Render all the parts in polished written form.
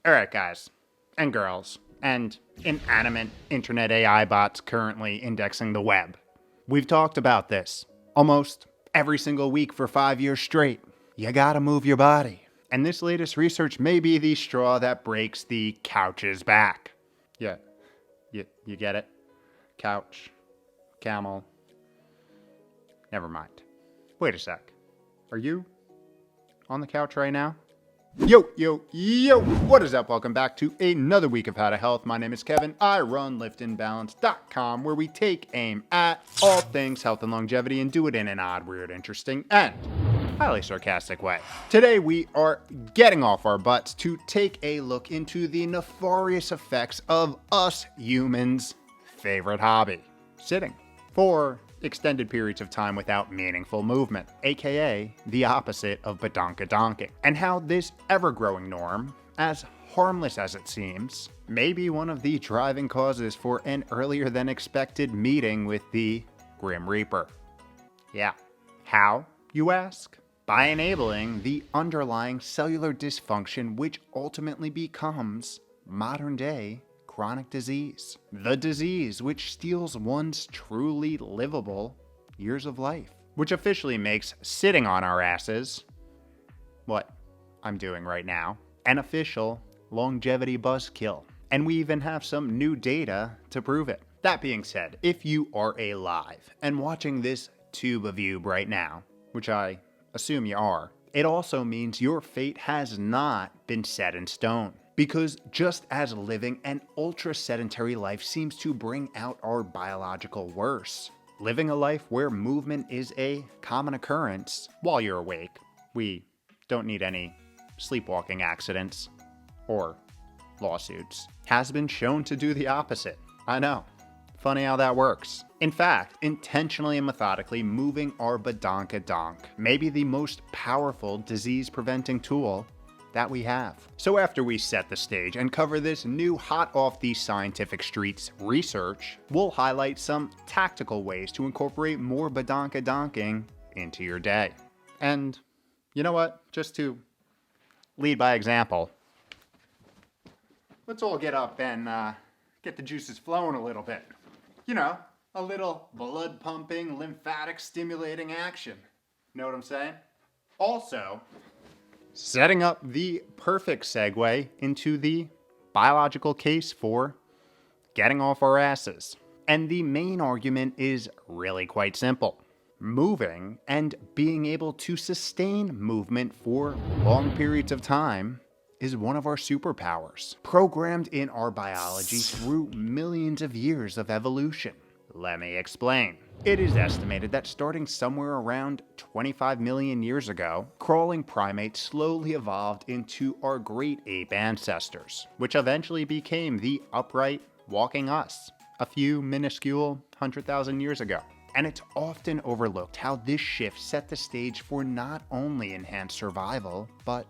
Alright, guys and girls, and inanimate internet AI bots currently indexing the web. We've talked about this almost every single week for 5 years straight. You gotta move your body. And this latest research may be the straw that breaks the couch's back. Yeah, you get it? Couch, camel. Never mind. Wait a sec. Are you on the couch right now? Yo, what is up? Welcome back to another week of How to Health. My name is Kevin. I run liftandbalance.com, where we take aim at all things health and longevity and do it in an odd, weird, interesting, and highly sarcastic way. Today we are getting off our butts to take a look into the nefarious effects of us humans' favorite hobby, sitting for extended periods of time without meaningful movement, aka the opposite of badonkadonking, and how this ever-growing norm, as harmless as it seems, may be one of the driving causes for an earlier than expected meeting with the Grim Reaper. Yeah. How, you ask? By enabling the underlying cellular dysfunction which ultimately becomes modern-day chronic disease. The disease which steals one's truly livable years of life. Which officially makes sitting on our asses, what I'm doing right now, an official longevity buzzkill. And we even have some new data to prove it. That being said, if you are alive and watching this tube of you right now, which I assume you are, it also means your fate has not been set in stone. Because just as living an ultra-sedentary life seems to bring out our biological worst, living a life where movement is a common occurrence while you're awake, we don't need any sleepwalking accidents or lawsuits, has been shown to do the opposite. I know. Funny how that works. In fact, intentionally and methodically moving our badonkadonk may be the most powerful disease-preventing tool that we have. So after we set the stage and cover this new hot off the scientific streets research, we'll highlight some tactical ways to incorporate more badonkadonking into your day. And you know what? Just to lead by example, let's all get up and get the juices flowing a little bit. You know, a little blood pumping, lymphatic stimulating action. Know what I'm saying? Also, setting up the perfect segue into the biological case for getting off our asses. And the main argument is really quite simple. Moving and being able to sustain movement for long periods of time is one of our superpowers, programmed in our biology through millions of years of evolution. Let me explain. It is estimated that starting somewhere around 25 million years ago, crawling primates slowly evolved into our great ape ancestors, which eventually became the upright walking us a few minuscule 100,000 years ago. And it's often overlooked how this shift set the stage for not only enhanced survival, but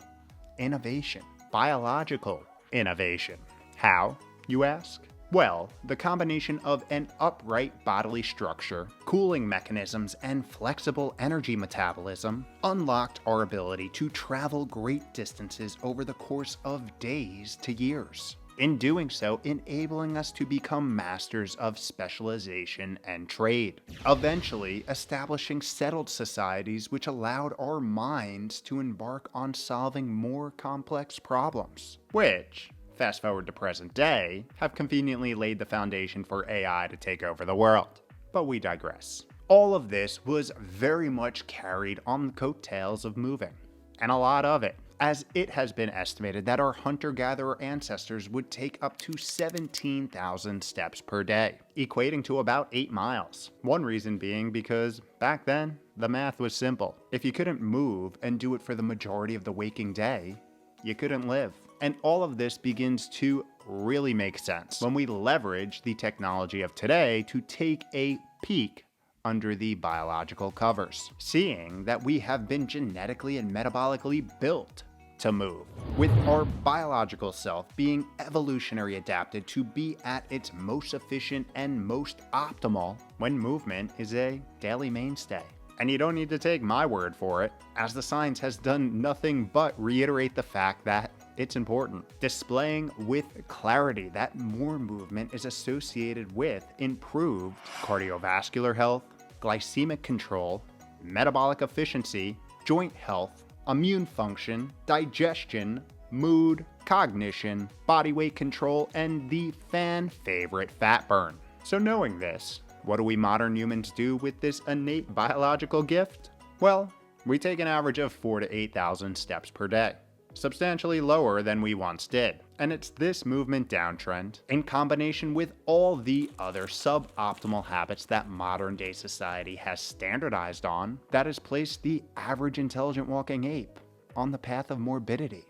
innovation, biological innovation. How, you ask? Well, the combination of an upright bodily structure, cooling mechanisms, and flexible energy metabolism unlocked our ability to travel great distances over the course of days to years. In doing so, enabling us to become masters of specialization and trade, eventually establishing settled societies which allowed our minds to embark on solving more complex problems, which, fast forward to present day, have conveniently laid the foundation for AI to take over the world. But we digress. All of this was very much carried on the coattails of moving, and a lot of it, as it has been estimated that our hunter-gatherer ancestors would take up to 17,000 steps per day, equating to about 8 miles. One reason being because back then, the math was simple. If you couldn't move and do it for the majority of the waking day, you couldn't live. And all of this begins to really make sense when we leverage the technology of today to take a peek under the biological covers, seeing that we have been genetically and metabolically built to move, with our biological self being evolutionary adapted to be at its most efficient and most optimal when movement is a daily mainstay. And you don't need to take my word for it, as the science has done nothing but reiterate the fact that it's important. Displaying with clarity that more movement is associated with improved cardiovascular health, glycemic control, metabolic efficiency, joint health, immune function, digestion, mood, cognition, body weight control, and the fan favorite fat burn. So knowing this, what do we modern humans do with this innate biological gift? Well, we take an average of 4,000 to 8,000 steps per day, substantially lower than we once did. And it's this movement downtrend, in combination with all the other suboptimal habits that modern day society has standardized on, that has placed the average intelligent walking ape on the path of morbidity,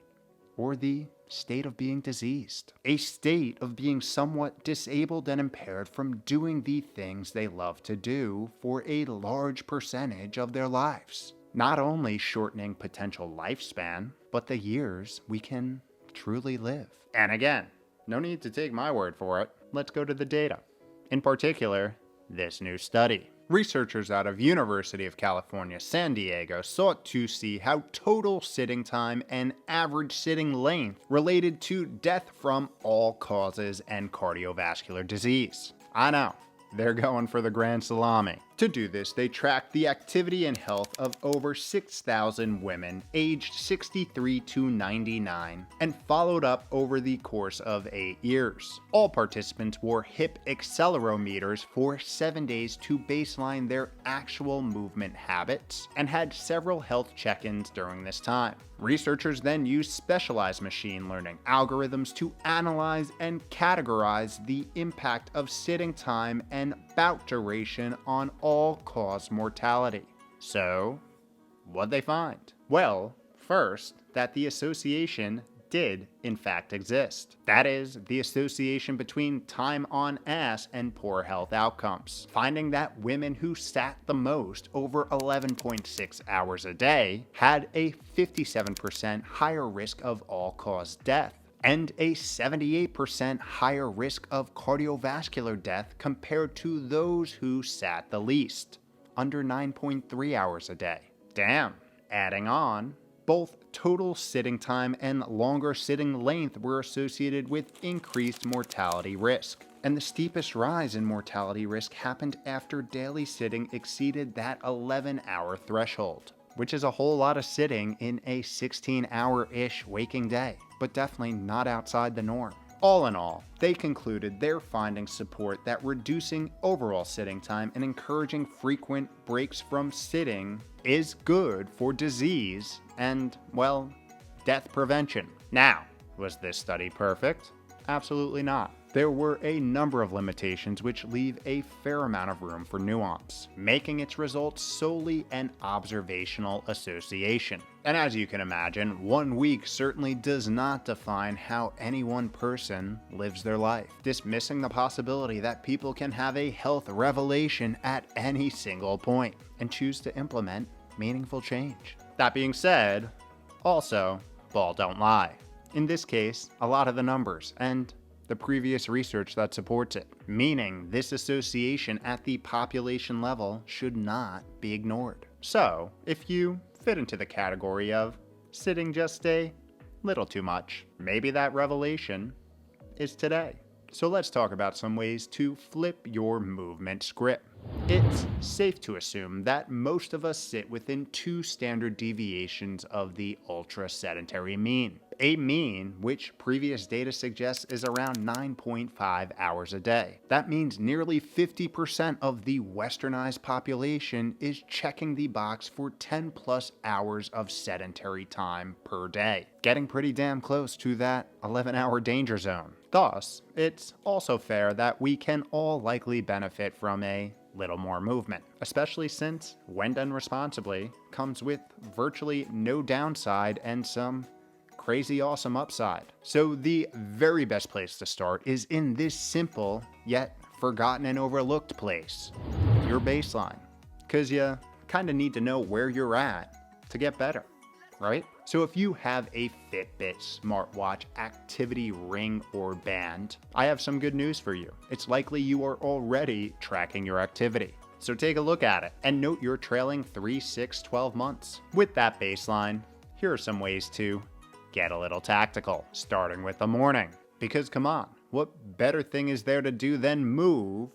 or the state of being diseased. A state of being somewhat disabled and impaired from doing the things they love to do for a large percentage of their lives. Not only shortening potential lifespan, but the years we can truly live. And again, no need to take my word for it. Let's go to the data. In particular, this new study. Researchers out of University of California, San Diego sought to see how total sitting time and average sitting length related to death from all causes and cardiovascular disease. I know, they're going for the grand salami. To do this, they tracked the activity and health of over 6,000 women aged 63 to 99 and followed up over the course of 8 years. All participants wore hip accelerometers for 7 days to baseline their actual movement habits and had several health check-ins during this time. Researchers then used specialized machine learning algorithms to analyze and categorize the impact of sitting time and bout duration on all-cause mortality. So, what'd they find? Well, first, that the association did in fact exist. That is, the association between time on ass and poor health outcomes. Finding that women who sat the most, over 11.6 hours a day, had a 57% higher risk of all-cause death and a 78% higher risk of cardiovascular death compared to those who sat the least, under 9.3 hours a day. Damn. Adding on, both total sitting time and longer sitting length were associated with increased mortality risk. And the steepest rise in mortality risk happened after daily sitting exceeded that 11-hour threshold, which is a whole lot of sitting in a 16-hour-ish waking day, but definitely not outside the norm. All in all, they concluded their findings support that reducing overall sitting time and encouraging frequent breaks from sitting is good for disease and, well, death prevention. Now, was this study perfect? Absolutely not. There were a number of limitations which leave a fair amount of room for nuance, making its results solely an observational association. And as you can imagine, 1 week certainly does not define how any one person lives their life, dismissing the possibility that people can have a health revelation at any single point and choose to implement meaningful change. That being said, also, ball don't lie. In this case, a lot of the numbers and the previous research that supports it, meaning this association at the population level should not be ignored. So, if you fit into the category of sitting just a little too much, maybe that revelation is today. So let's talk about some ways to flip your movement script. It's safe to assume that most of us sit within 2 standard deviations of the ultra-sedentary mean. A mean, which previous data suggests is around 9.5 hours a day. That means nearly 50% of the westernized population is checking the box for 10 plus hours of sedentary time per day, getting pretty damn close to that 11-hour danger zone. Thus, it's also fair that we can all likely benefit from a little more movement, especially since, when done responsibly, comes with virtually no downside and some crazy awesome upside. So the very best place to start is in this simple yet forgotten and overlooked place, your baseline, because you kind of need to know where you're at to get better, right? So if you have a Fitbit, smartwatch, activity ring, or band, I have some good news for you. It's likely you are already tracking your activity. So take a look at it and note you're trailing 3, 6, 12 months. With that baseline, here are some ways to get a little tactical, starting with the morning. Because come on, what better thing is there to do than move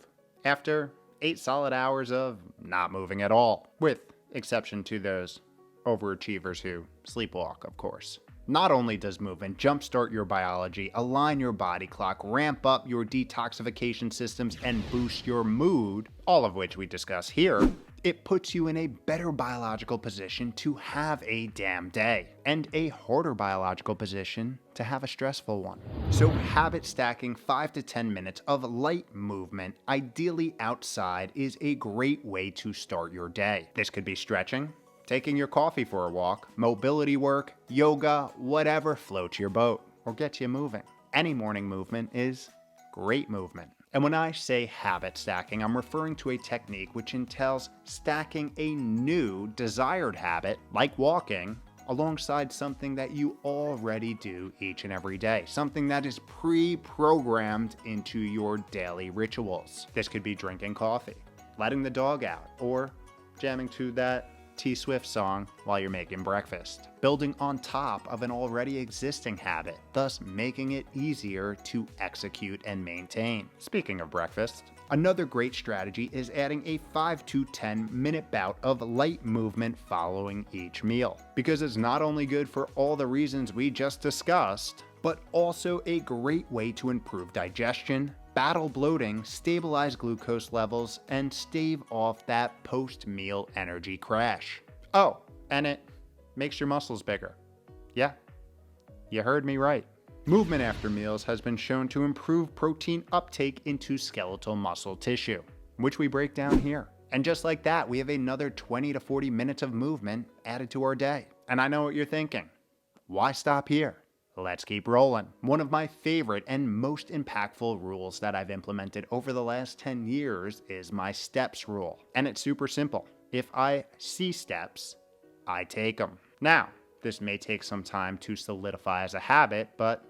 after 8 solid hours of not moving at all? With exception to those overachievers who sleepwalk, of course. Not only does movement jumpstart your biology, align your body clock, ramp up your detoxification systems, and boost your mood, all of which we discuss here, it puts you in a better biological position to have a damn day, and a harder biological position to have a stressful one. So habit stacking 5 to 10 minutes of light movement, ideally outside, is a great way to start your day. This could be stretching, taking your coffee for a walk, mobility work, yoga, whatever floats your boat or gets you moving. Any morning movement is great movement. And when I say habit stacking, I'm referring to a technique which entails stacking a new desired habit, like walking, alongside something that you already do each and every day, something that is pre-programmed into your daily rituals. This could be drinking coffee, letting the dog out, or jamming to that T Swift song while you're making breakfast, building on top of an already existing habit, thus making it easier to execute and maintain. Speaking of breakfast, another great strategy is adding a 5 to 10 minute bout of light movement following each meal, because it's not only good for all the reasons we just discussed, but also a great way to improve digestion, battle bloating, stabilize glucose levels, and stave off that post-meal energy crash. Oh, and it makes your muscles bigger. Yeah, you heard me right. Movement after meals has been shown to improve protein uptake into skeletal muscle tissue, which we break down here. And just like that, we have another 20 to 40 minutes of movement added to our day. And I know what you're thinking. Why stop here? Let's keep rolling. One of my favorite and most impactful rules that I've implemented over the last 10 years is my steps rule. And it's super simple. If I see steps, I take them. Now, this may take some time to solidify as a habit, but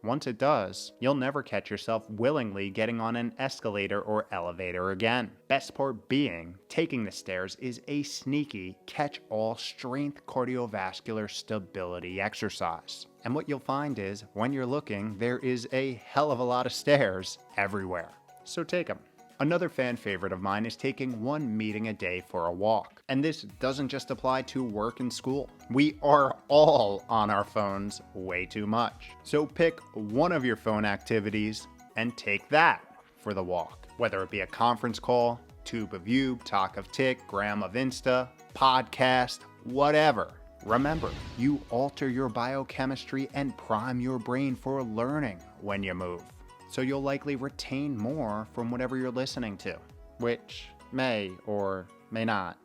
once it does, you'll never catch yourself willingly getting on an escalator or elevator again. Best part being, taking the stairs is a sneaky, catch-all strength cardiovascular stability exercise. And what you'll find is, when you're looking, there is a hell of a lot of stairs everywhere. So take them. Another fan favorite of mine is taking one meeting a day for a walk. And this doesn't just apply to work and school. We are all on our phones way too much. So pick one of your phone activities and take that for the walk. Whether it be a conference call, tube of you, talk of tick, gram of Insta, podcast, whatever. Remember, you alter your biochemistry and prime your brain for learning when you move. So you'll likely retain more from whatever you're listening to, which may or may not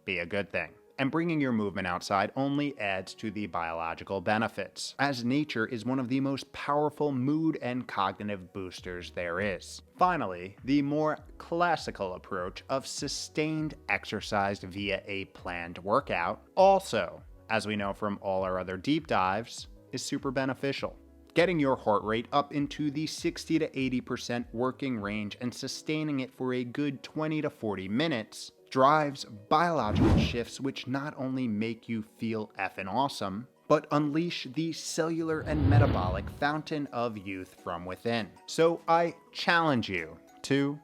be a good thing. And bringing your movement outside only adds to the biological benefits, as nature is one of the most powerful mood and cognitive boosters there is. Finally, the more classical approach of sustained exercise via a planned workout, also, as we know from all our other deep dives, is super beneficial. Getting your heart rate up into the 60 to 80% working range and sustaining it for a good 20 to 40 minutes drives biological shifts which not only make you feel effing awesome, but unleash the cellular and metabolic fountain of youth from within. So I challenge you to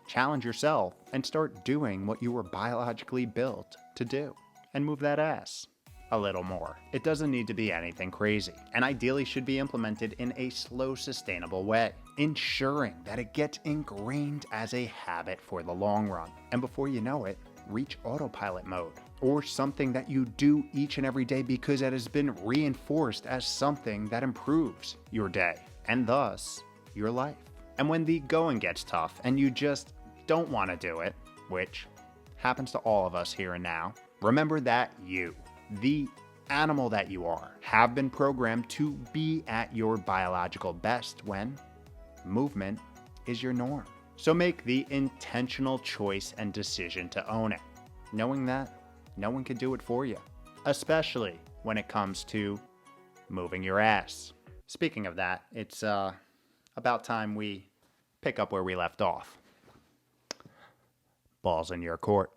challenge yourself and start doing what you were biologically built to do, and move that ass a little more. It doesn't need to be anything crazy, and ideally should be implemented in a slow, sustainable way, ensuring that it gets ingrained as a habit for the long run. And before you know it, reach autopilot mode, or something that you do each and every day because it has been reinforced as something that improves your day, and thus your life. And when the going gets tough and you just don't want to do it, which happens to all of us here and now, remember that you, the animal that you are, have been programmed to be at your biological best when movement is your norm. So make the intentional choice and decision to own it, knowing that no one can do it for you, especially when it comes to moving your ass. Speaking of that, it's about time we pick up where we left off. Ball's in your court.